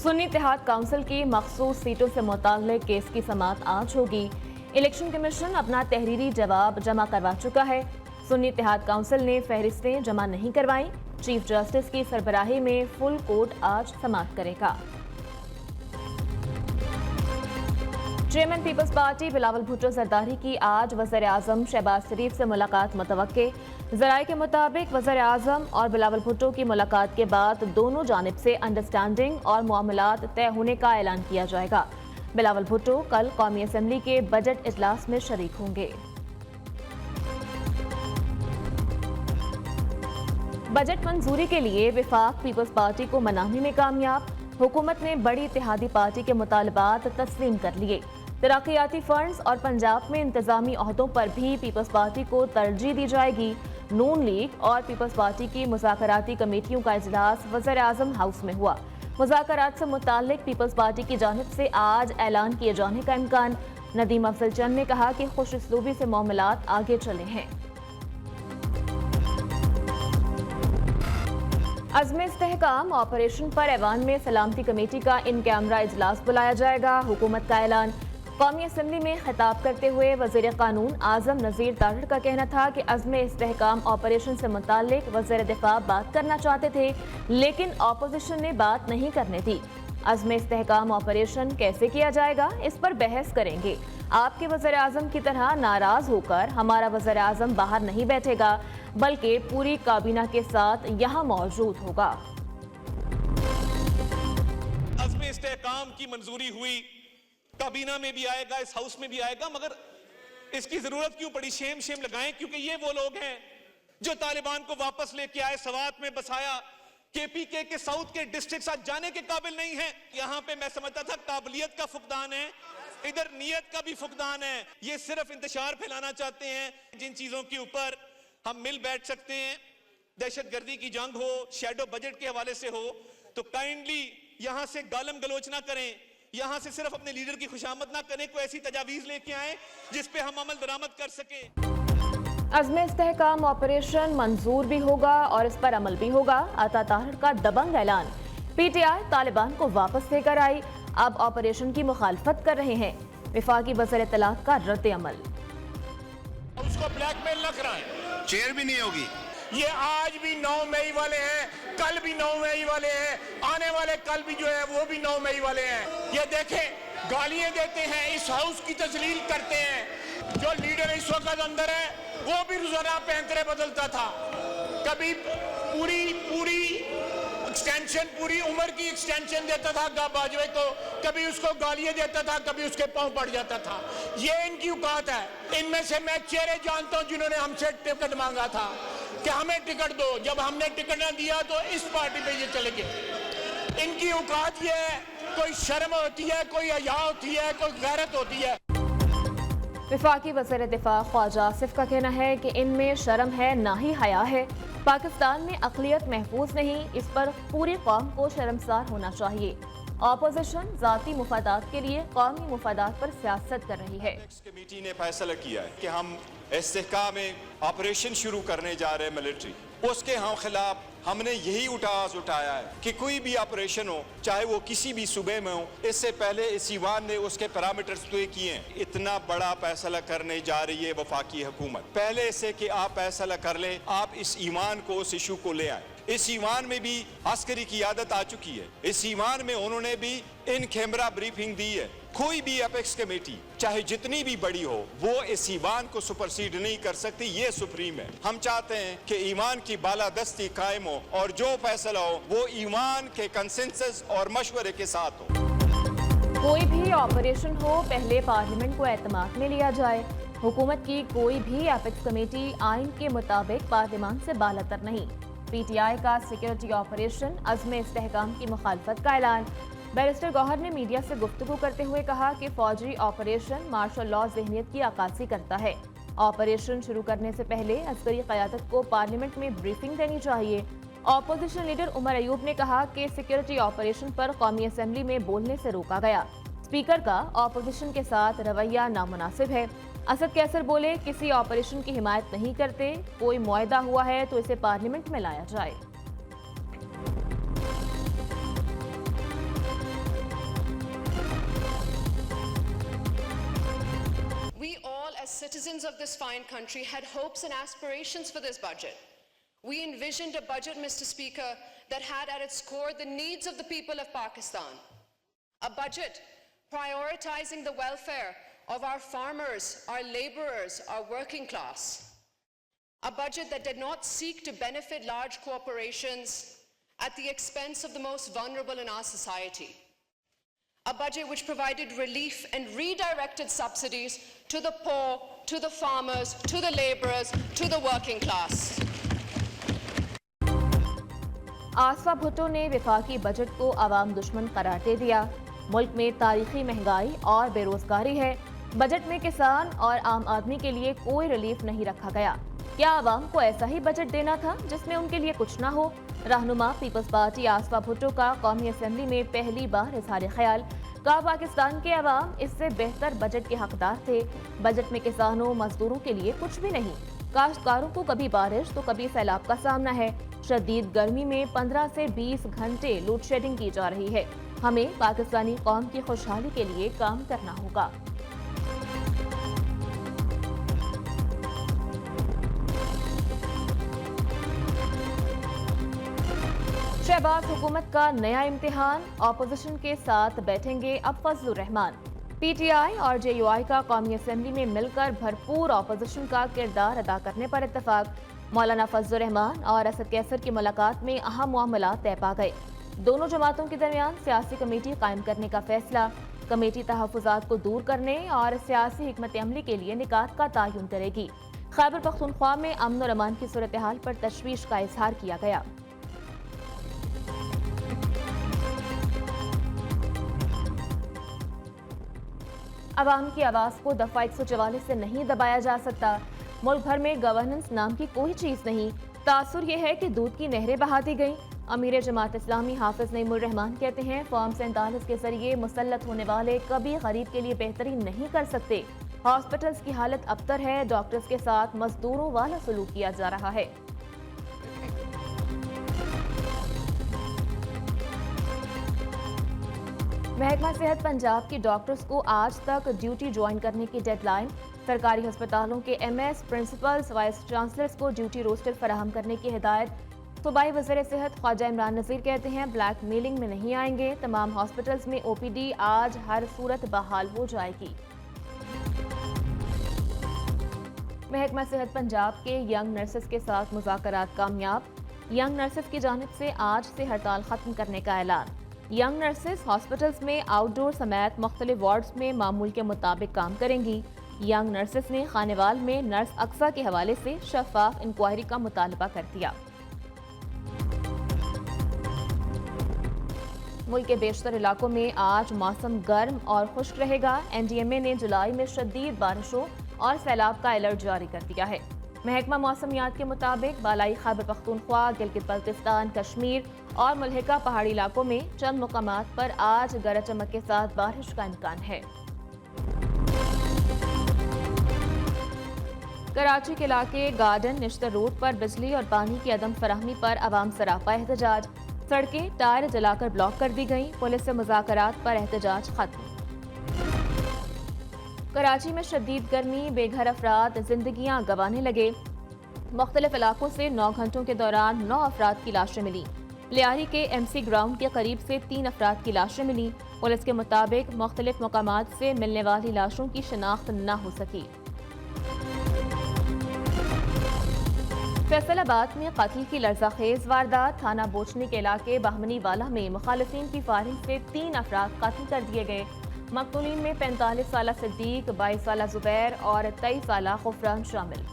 सुन्नी इत्तेहाद council की मखसूस सीटों से मुताल्लिक केस की समाअत आज होगी। इलेक्शन कमीशन अपना तहरीरी जवाब जमा करवा चुका है। सुन्नी इत्तेहाद काउंसिल ने फहरिस्तें जमा नहीं करवाई। चीफ जस्टिस की सरबराही में फुल कोर्ट आज समाअत करेगा। चेयरमैन पीपल्स पार्टी बिलावल भुट्टो जरदारी की आज वज़ीर आज़म शहबाज शरीफ से मुलाकात मुतवक्के। ज़राए के मुताबिक वज़ीर आज़म और बिलावल भुट्टो की मुलाकात के बाद दोनों जानिब से अंडरस्टैंडिंग और मामलात तय होने का ऐलान किया जाएगा। बिलावल भुट्टो कल कौमी असम्बली के बजट इजलास में शरीक होंगे। बजट मंजूरी के लिए विफाक पीपल्स पार्टी को मनाने में कामयाब। हुकूमत ने बड़ी इत्तेहादी पार्टी के मुतालबात तस्लीम कर लिए। तरक्याती फंड्स और पंजाब में इंतजामी ओहदों पर भी पीपल्स पार्टी को तरजीह दी जाएगी। नून लीग और पीपल्स पार्टी की मुज़ाकराती कमेटियों का इजलास वज़ीर आज़म हाउस में हुआ। मुज़ाकरात से मुताल्लिक पीपल्स पार्टी की जानिब से आज ऐलान किए जाने का इम्कान। नदीम अफजल चंद ने कहा कि खुश उसलूबी से मामलात आगे चले हैं। अज़्म इस्तेहकाम ऑपरेशन पर ऐवान में सलामती कमेटी का इन कैमरा इजलास बुलाया जाएगा। हुकूमत का ऐलान। कौमी असम्बली में खिताब करते हुए वज़ीर कानून आज़म नज़ीर तारड़ का कहना था कि अज़्म इस्तेहकाम ऑपरेशन से मुताल्लिक वज़ीर दिफा बात करना चाहते थे, लेकिन अपोजिशन ने बात नहीं करने दी। अज़्म इस्तेहकाम ऑपरेशन कैसे किया जाएगा, इस पर बहस करेंगे। आपके वज़ीर आज़म की तरह नाराज होकर हमारा वज़ीर आज़म बाहर नहीं बैठेगा, बल्कि पूरी काबीना के साथ यहाँ मौजूद होगा। अज़्म इस्तेहकाम की मंजूरी हुई, काबीना में भी आएगा, इस हाउस में भी आएगा, मगर इसकी जरूरत क्यों पड़ी? शेम लगाएं, क्योंकि ये वो लोग हैं जो तालिबान को वापस लेके आए, सवात में बसाया। केपीके के साउथ के डिस्ट्रिक्ट आज जाने के काबिल नहीं है। यहाँ पे मैं समझता था काबिलियत का फुकदान है, इधर नीयत का भी फुकदान है। ये सिर्फ इंतशार फैलाना चाहते हैं। जिन चीजों के ऊपर हम मिल बैठ सकते हैं, दहशतगर्दी की जंग हो, शैडो बजट के हवाले से हो, तो काइंडली यहां से गालम गलोच ना करें, यहां से सिर्फ अपने लीडर की खुशामद ना करें, कोई ऐसी तजावीज लेके आए जिस पे हम अमल दरामद कर सकें। अज़्म इस्तेहकाम ऑपरेशन मंजूर भी होगा और इस पर अमल भी होगा। अता तारड़ का दबंग ऐलान। पीटीआई तालिबान को वापस लेकर आई, अब ऑपरेशन की मुखालफत कर रहे हैं। विफाकी वज़ीर इत्तलात का रद्द अमल। उसको ब्लैकमेल न कराएं, चेयर भी नहीं होगी। ये आज भी 9 मई वाले हैं, कल भी 9 मई वाले हैं, आने वाले कल भी जो है वो भी 9 मई वाले हैं। ये देखें, गालियां देते हैं, इस हाउस की तस्लील करते हैं। जो लीडर इस वक्त अंदर है वो भी रोजाना पैंतरे बदलता था। कभी पूरी एक्सटेंशन, पूरी उम्र की एक्सटेंशन देता था बाजवे को, कभी उसको गालियां देता था, कभी उसके पांव पड़ जाता था। ये इनकी औकात है। इनमें से मैं चेहरे जानता हूं जिन्होंने हमसे टिकट मांगा था कि हमें टिकट दो। जब हमने टिकट ना दिया तो इस पार्टी पे ये चले गए। इनकी औकात ये है, कोई शर्म होती है, कोई हया होती है, कोई गैरत होती है। विफाकी वज़ीर दिफा ख्वाजा आसिफ का कहना है कि इनमें शर्म है ना ही हया है। पाकिस्तान में अक़लियत महफूज नहीं, इस पर पूरी कौम को शर्मसार होना चाहिए। अपोजिशन ज़ाती मुफादात के लिए कौमी मुफादात पर सियासत कर रही है। कमेटी ने फैसला किया है कि हम इस्तेहकाम में ऑपरेशन शुरू करने जा रहे हैं मिलिट्री, उसके खिलाफ हमने यही आवाज उठाया है कि कोई भी ऑपरेशन हो, चाहे वो किसी भी सूबे में हो, इससे पहले इस ईवान ने उसके पैरामीटर्स तय किए हैं। इतना बड़ा फैसला करने जा रही है वफाकी हुकूमत, पहले इससे कि आप फैसला कर लें, आप इस ईमान को, उस इशू को ले आए। इस ईमान में भी अस्करी की आदत आ चुकी है। इस ईमान में उन्होंने भी इन कैमरा ब्रीफिंग दी है। कोई भी अपेक्स कमेटी चाहे जितनी भी बड़ी हो, वो इस ईमान को सुपरसीड नहीं कर सकती। ये सुप्रीम है। हम चाहते हैं कि ईमान की बालादस्ती कायम हो और जो फैसला हो वो ईमान के कंसेंसस और मशवरे के साथ हो। कोई भी ऑपरेशन हो, पहले पार्लियामेंट को एतमाद में लिया जाए। हुकूमत की कोई भी अपेक्स कमेटी आइन के मुताबिक पार्लियामान से बालातर नहीं। पीटीआई का सिक्योरिटी ऑपरेशन अज़्म इस्तेहकाम की मुखालफत का ऐलान। बैरिस्टर गौहर ने मीडिया से गुफ्तगू करते हुए कहा कि फौजी ऑपरेशन मार्शल लॉ ज़हनियत की अक्कासी करता है। ऑपरेशन शुरू करने से पहले अस्करी क़यादत को पार्लियामेंट में ब्रीफिंग देनी चाहिए। अपोजिशन लीडर उमर अयूब ने कहा कि सिक्योरिटी ऑपरेशन पर कौमी असम्बली में बोलने से रोका गया। स्पीकर का अपोजिशन के साथ रवैया नामुनासिब है। असद कैसर बोले, किसी ऑपरेशन की हिमायत नहीं करते, कोई मुआहदा हुआ है तो इसे पार्लियामेंट में लाया जाए। citizens of this fine country had hopes and aspirations for this budget. We envisioned a budget, Mr. Speaker, that had at its core the needs of the people of Pakistan. A budget prioritizing the welfare of our farmers, our laborers, our working class. A budget that did not seek to benefit large corporations at the expense of the most vulnerable in our society. A budget which provided relief and redirected subsidies to the poor, to the farmers, to the laborers, to the working class. आसफा भुट्टो ने वफाकी budget को आवाम दुश्मन करार दे दिया। मुल्क में तारीखी महंगाई और बेरोजगारी है। बजट में किसान और आम आदमी के लिए कोई रिलीफ नहीं रखा गया। क्या आवाम को ऐसा ही बजट देना था जिसमें उनके लिए कुछ ना हो? रहनुमा पीपल्स पार्टी आसफा भुट्टो का कौमी असेंबली में पहली बार इजहार ख्याल। कहा पाकिस्तान के अवाम इससे बेहतर बजट के हकदार थे। बजट में किसानों मजदूरों के लिए कुछ भी नहीं। काश्तकारों को कभी बारिश तो कभी सैलाब का सामना है। शदीद गर्मी में 15 से 20 घंटे लोड शेडिंग की जा रही है। हमें पाकिस्तानी कौम की खुशहाली के लिए काम करना होगा। शहबाज हुकूमत का नया इम्तिहान, ऑपोजिशन के साथ बैठेंगे अब फजलुर रहमान। पीटीआई और जेयूआई का कौमी असेंबली में मिलकर भरपूर ऑपोजिशन का किरदार अदा करने पर इत्तफाक। मौलाना फजलुर रहमान और असद कैसर की मुलाकात में अहम मामला तय पा गए। दोनों जमातों के दरमियान सियासी कमेटी कायम करने का फैसला। कमेटी तहफ़्फ़ुज़ात को दूर करने और सियासी हिकमत अमली के लिए निकात का तयन करेगी। खैबर पख्तूनख्वा में अमन और अमान की सूरत हाल पर तशवीश का इजहार किया गया। अवाम की आवाज़ को दफ़ा 144 से नहीं दबाया जा सकता। मुल्क भर में गवर्नेंस नाम की कोई चीज़ नहीं। तासुर यह है कि दूध की नहरें बहा दी गईं। अमीर जमात इस्लामी हाफिज नईमुर रहमान कहते हैं, फॉर्म 47 के जरिए मुसल्लत होने वाले कभी गरीब के लिए बेहतरी नहीं कर सकते। हॉस्पिटल्स की हालत अबतर है। डॉक्टर्स के साथ मजदूरों वाला सलूक किया जा रहा है। महकमा सेहत पंजाब की डॉक्टर्स को आज तक ड्यूटी ज्वाइन करने की डेडलाइन। सरकारी अस्पतालों के एमएस, प्रिंसिपल्स, वाइस चांसलर्स को ड्यूटी रोस्टर फराहम करने की हिदायत। सूबाई वज़ीर सेहत ख्वाजा इमरान नज़ीर कहते हैं, ब्लैक मेलिंग में नहीं आएंगे। तमाम हॉस्पिटल्स में ओपीडी आज हर सूरत बहाल हो जाएगी। महकमा सेहत पंजाब के यंग नर्सेस के साथ मुज़ाकरात कामयाब। यंग नर्सेस की जानिब से आज से हड़ताल खत्म करने का ऐलान। यंग नर्सेस हॉस्पिटल्स में आउटडोर समेत मुख्तलिफ वार्ड्स में मामूल के मुताबिक काम करेंगी। यंग नर्सेस ने खानेवाल में नर्स अक्सा के हवाले से शफाफ इंक्वायरी का मुतालबा कर दिया। मुल्क के बेशतर इलाकों में आज मौसम गर्म और खुश्क रहेगा। एनडीएमए ने जुलाई में शदीद बारिशों और सैलाब का अलर्ट जारी कर दिया है। महकमा मौसमियात के मुताबिक बालाई खैबर पख्तूनख्वा, गिलगित बल्तिस्तान, कश्मीर और मुल्हिका पहाड़ी इलाकों में चंद मुकामात पर आज गरज चमक के साथ बारिश का इम्कान है। कराची के इलाके गार्डन निश्तर रोड पर बिजली और पानी की अदम फराहमी पर अवाम सरापा एहतजाज। सड़कें टायर जलाकर ब्लॉक कर दी गईं। पुलिस से मुज़ाकरात पर एहतजाज खत्म। कराची में शदीद गर्मी, बेघर अफराद जिंदगियां गंवाने लगे। मुख्तलिफ इलाकों से 9 घंटों के दौरान 9 अफराद की लाशें मिली। लियारी के एमसी ग्राउंड के करीब से 3 अफराद की लाशें मिली। पुलिस के मुताबिक मुख्तलिफ मकामात से मिलने वाली लाशों की शिनाख्त न हो सकी। फैसलाबाद में कत्ल की लर्ज़ाखेज वारदात। थाना बोचनी के इलाके बहमनी वाला में मुखालिफिन की फायरिंग से 3 अफराद कत्ल कर दिए गए। मकतूलीन में 45 साला सिद्दीक, 22 साला जुबैर और 23 साला खुफरान शामिल।